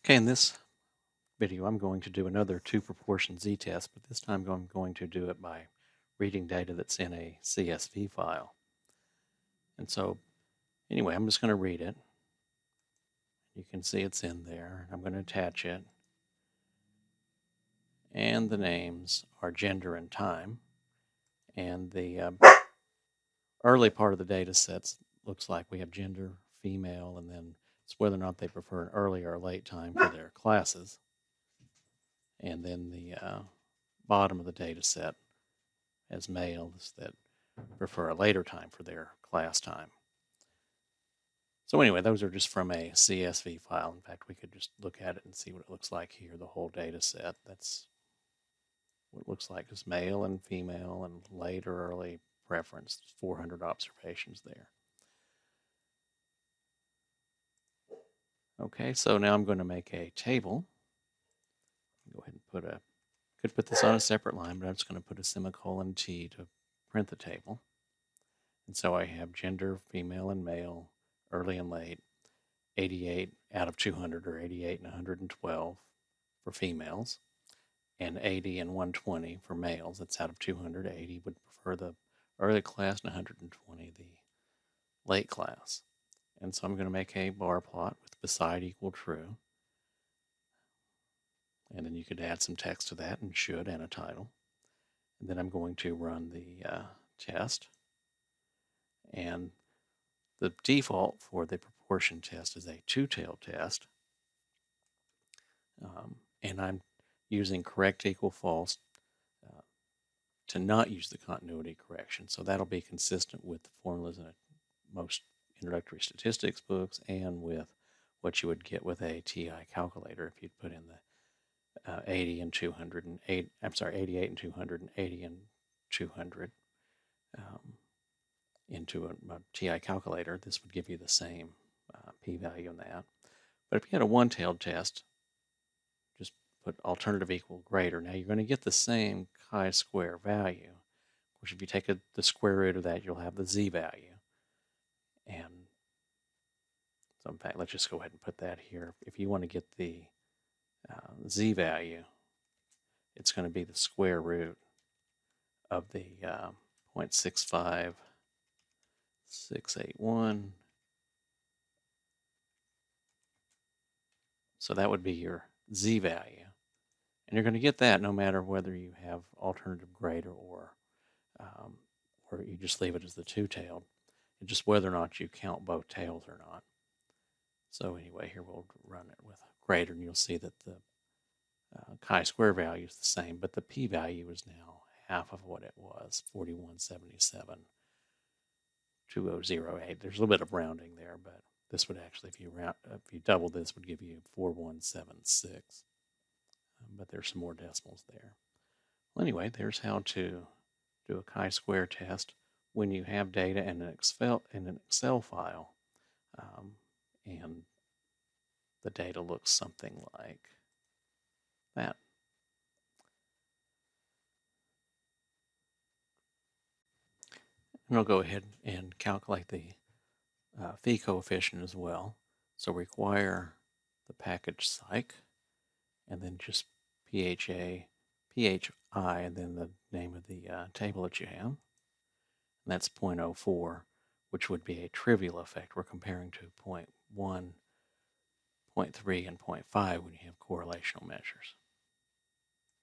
Okay, in this video I'm going to do another two-proportion z-test, but this time I'm going to do it by reading data that's in a CSV file. And so, anyway, I'm just going to read it. You can see it's in there. I'm going to attach it. And the names are gender and time. And the early part of the data sets looks like we have gender, female, and then it's whether or not they prefer an early or late time for their classes. And then the bottom of the data set as males that prefer a later time for their class time. So anyway, those are just from a CSV file. In fact, we could just look at it and see what it looks like here, the whole data set. That's what it looks like, just male and female and late or early preference. 400 observations there. Okay, so now I'm going to make a table. Go ahead and could put this on a separate line, but I'm just going to put a semicolon T to print the table. And so I have gender, female and male, early and late, 88 out of 200, or 88 and 112 for females, and 80 and 120 for males. That's out of 200. 80 would prefer the early class, and 120 the late class. And so I'm going to make a bar plot with beside equal true. And then you could add some text to that, and should, and a title. And then I'm going to run the test. And the default for the proportion test is a two-tailed test. And I'm using correct, equal, false to not use the continuity correction. So that'll be consistent with the formulas in most introductory statistics books and with what you would get with a TI calculator if you'd put in the 80 and 200 and 88 and 200 and 80 and 200 into a TI calculator. This would give you the same p-value in that. But if you had a one-tailed test, just put alternative equal greater. Now you're going to get the same chi-square value. Of course, if you take the square root of that, you'll have the z value. And so in fact, let's just go ahead and put that here. If you want to get the z value, it's going to be the square root of the 0.65681. So that would be your z value. And you're going to get that no matter whether you have alternative greater or you just leave it as the two-tailed. It's just whether or not you count both tails or not. So anyway, here we'll run it with greater, and you'll see that the chi-square value is the same, but the p-value is now half of what it was, 4177.2008. There's a little bit of rounding there, but this would actually, if you double this, would give you 4176. But there's some more decimals there. Well, anyway, there's how to do a chi-square test when you have data in an Excel file, and the data looks something like that. And I'll go ahead and calculate the phi coefficient as well. So require the package psych, and then just PHI, and then the name of the table that you have. And that's 0.04, which would be a trivial effect. We're comparing to 0.1, 0.3, and 0.5 when you have correlational measures.